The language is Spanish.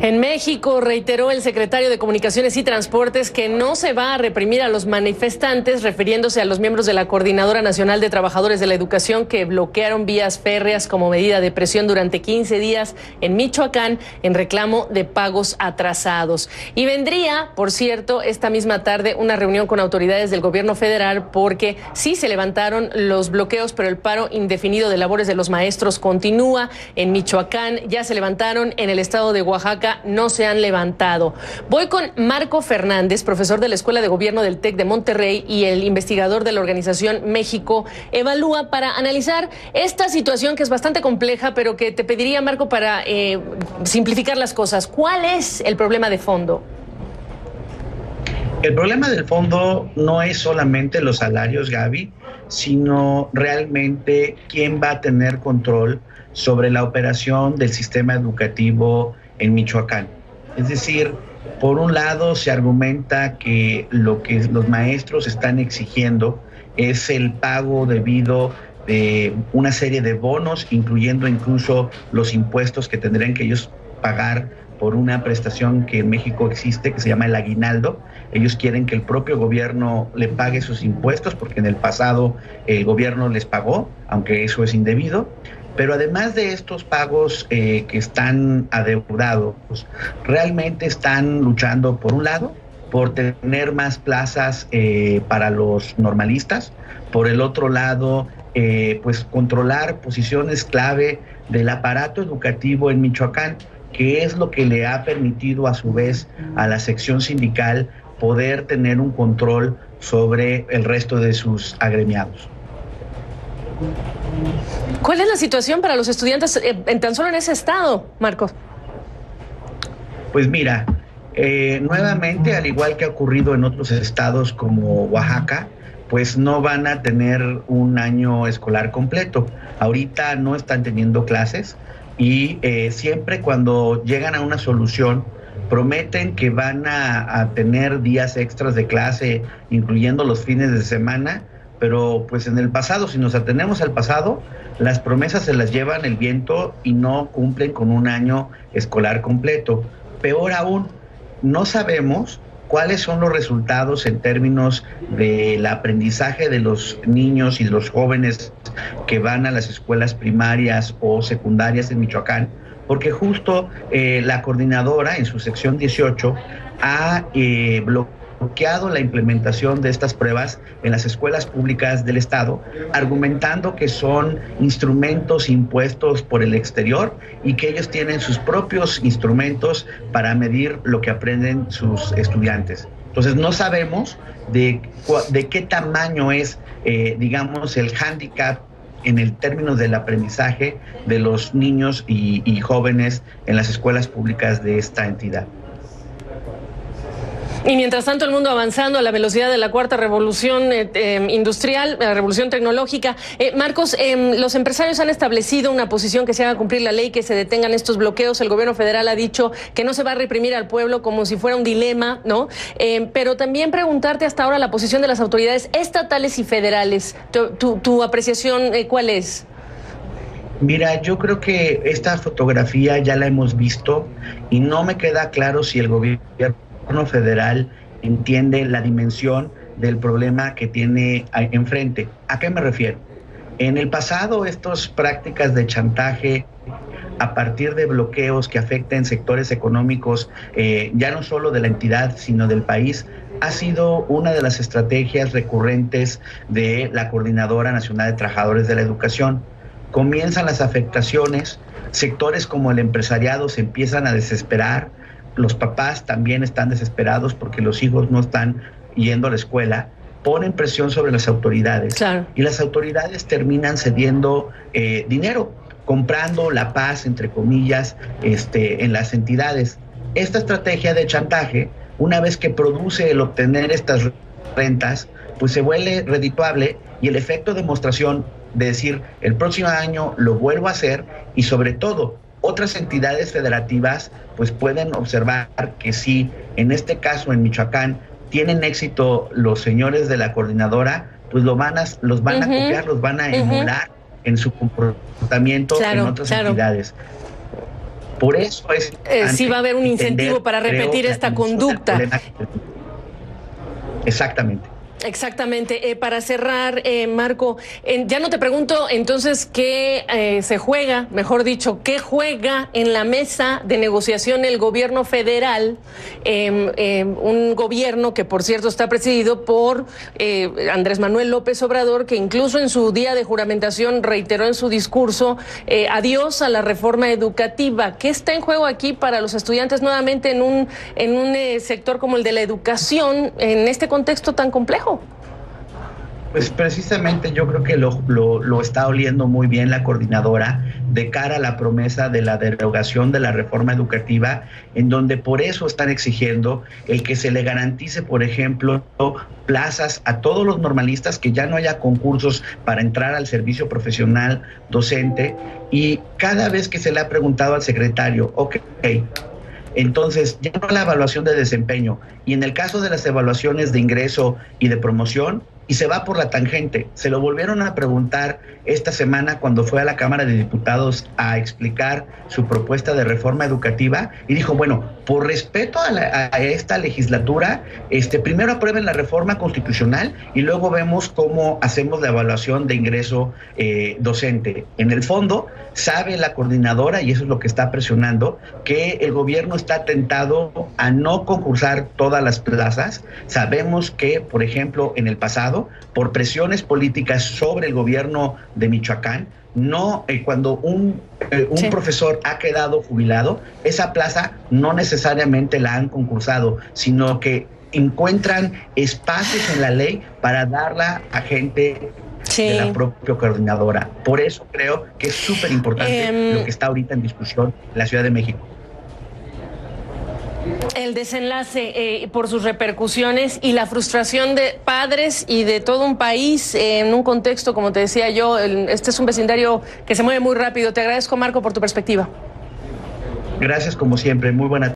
En México reiteró el secretario de Comunicaciones y Transportes que no se va a reprimir a los manifestantes, refiriéndose a los miembros de la Coordinadora Nacional de Trabajadores de la Educación que bloquearon vías férreas como medida de presión durante 15 días en Michoacán en reclamo de pagos atrasados. Y vendría, por cierto, esta misma tarde una reunión con autoridades del gobierno federal porque sí se levantaron los bloqueos, pero el paro indefinido de labores de los maestros continúa. En Michoacán ya se levantaron, en el estado de Oaxaca no se han levantado. Voy con Marco Fernández, profesor de la Escuela de Gobierno del TEC de Monterrey y el investigador de la organización México Evalúa, para analizar esta situación que es bastante compleja, pero que te pediría, Marco, para simplificar las cosas. ¿Cuál es el problema de fondo? El problema del fondo no es solamente los salarios, Gaby, sino realmente quién va a tener control sobre la operación del sistema educativo en Michoacán. Es decir, por un lado se argumenta que lo que los maestros están exigiendo es el pago debido de una serie de bonos, incluyendo incluso los impuestos que tendrían que ellos pagar por una prestación que en México existe, que se llama el aguinaldo. Ellos quieren que el propio gobierno le pague sus impuestos, porque en el pasado el gobierno les pagó, aunque eso es indebido. Pero además de estos pagos que están adeudados, realmente están luchando, por un lado, por tener más plazas para los normalistas, por el otro lado, pues controlar posiciones clave del aparato educativo en Michoacán, que es lo que le ha permitido a su vez a la sección sindical poder tener un control sobre el resto de sus agremiados. ¿Cuál es la situación para los estudiantes tan solo en ese estado, Marcos? Pues mira, nuevamente, al igual que ha ocurrido en otros estados como Oaxaca, pues no van a tener un año escolar completo. Ahorita no están teniendo clases y siempre cuando llegan a una solución prometen que van a tener días extras de clase, incluyendo los fines de semana, pero pues en el pasado, si nos atenemos al pasado, las promesas se las llevan el viento y no cumplen con un año escolar completo. Peor aún, no sabemos cuáles son los resultados en términos del aprendizaje de los niños y de los jóvenes que van a las escuelas primarias o secundarias en Michoacán, porque justo la coordinadora en su sección 18 ha bloqueado la implementación de estas pruebas en las escuelas públicas del estado, argumentando que son instrumentos impuestos por el exterior y que ellos tienen sus propios instrumentos para medir lo que aprenden sus estudiantes. Entonces no sabemos de qué tamaño es, digamos, el hándicap en el término del aprendizaje de los niños y jóvenes en las escuelas públicas de esta entidad. Y mientras tanto el mundo avanzando a la velocidad de la cuarta revolución industrial, la revolución tecnológica. Marcos, los empresarios han establecido una posición que se haga cumplir la ley, que se detengan estos bloqueos. El gobierno federal ha dicho que no se va a reprimir al pueblo como si fuera un dilema, ¿no? Pero también preguntarte hasta ahora la posición de las autoridades estatales y federales. Tu apreciación, ¿cuál es? Mira, yo creo que esta fotografía ya la hemos visto y no me queda claro si el gobierno federal entiende la dimensión del problema que tiene enfrente. ¿A qué me refiero? En el pasado, estas prácticas de chantaje a partir de bloqueos que afecten sectores económicos, ya no solo de la entidad, sino del país, ha sido una de las estrategias recurrentes de la Coordinadora Nacional de Trabajadores de la Educación. Comienzan las afectaciones, sectores como el empresariado se empiezan a desesperar, los papás también están desesperados porque los hijos no están yendo a la escuela, ponen presión sobre las autoridades, claro, y las autoridades terminan cediendo dinero, comprando la paz, entre comillas, en las entidades. Esta estrategia de chantaje, una vez que produce el obtener estas rentas, pues se vuelve redituable y el efecto de demostración de decir el próximo año lo vuelvo a hacer, y sobre todo otras entidades federativas pues pueden observar que sí, en este caso en Michoacán tienen éxito los señores de la coordinadora, pues los van a copiar, los van a emular en su comportamiento en otras entidades. Por eso es... sí va a haber un incentivo para repetir esta conducta. Exactamente. Exactamente. Para cerrar, Marco, ya no te pregunto entonces qué se juega, mejor dicho, qué juega en la mesa de negociación el gobierno federal, un gobierno que por cierto está presidido por Andrés Manuel López Obrador, que incluso en su día de juramentación reiteró en su discurso adiós a la reforma educativa. ¿Qué está en juego aquí para los estudiantes nuevamente en un sector como el de la educación en este contexto tan complejo? Pues precisamente yo creo que lo está oliendo muy bien la coordinadora de cara a la promesa de la derogación de la reforma educativa, en donde por eso están exigiendo el que se le garantice, por ejemplo, plazas a todos los normalistas, que ya no haya concursos para entrar al servicio profesional docente. Y cada vez que se le ha preguntado al secretario, ok, entonces ya no la evaluación de desempeño, y en el caso de las evaluaciones de ingreso y de promoción, y se va por la tangente. Se lo volvieron a preguntar esta semana cuando fue a la Cámara de Diputados a explicar su propuesta de reforma educativa, y dijo, bueno, por respeto a esta legislatura, primero aprueben la reforma constitucional y luego vemos cómo hacemos la evaluación de ingreso docente. En el fondo, sabe la coordinadora, y eso es lo que está presionando, que el gobierno está tentado a no concursar todas las plazas. Sabemos que, por ejemplo, en el pasado, por presiones políticas sobre el gobierno de Michoacán, cuando un profesor ha quedado jubilado, esa plaza no necesariamente la han concursado, sino que encuentran espacios en la ley para darla a gente de la propia coordinadora. Por eso creo que es súper importante lo que está ahorita en discusión en la Ciudad de México. El desenlace por sus repercusiones y la frustración de padres y de todo un país en un contexto, como te decía yo, este es un vecindario que se mueve muy rápido. Te agradezco, Marco, por tu perspectiva. Gracias, como siempre. Muy buena tarde.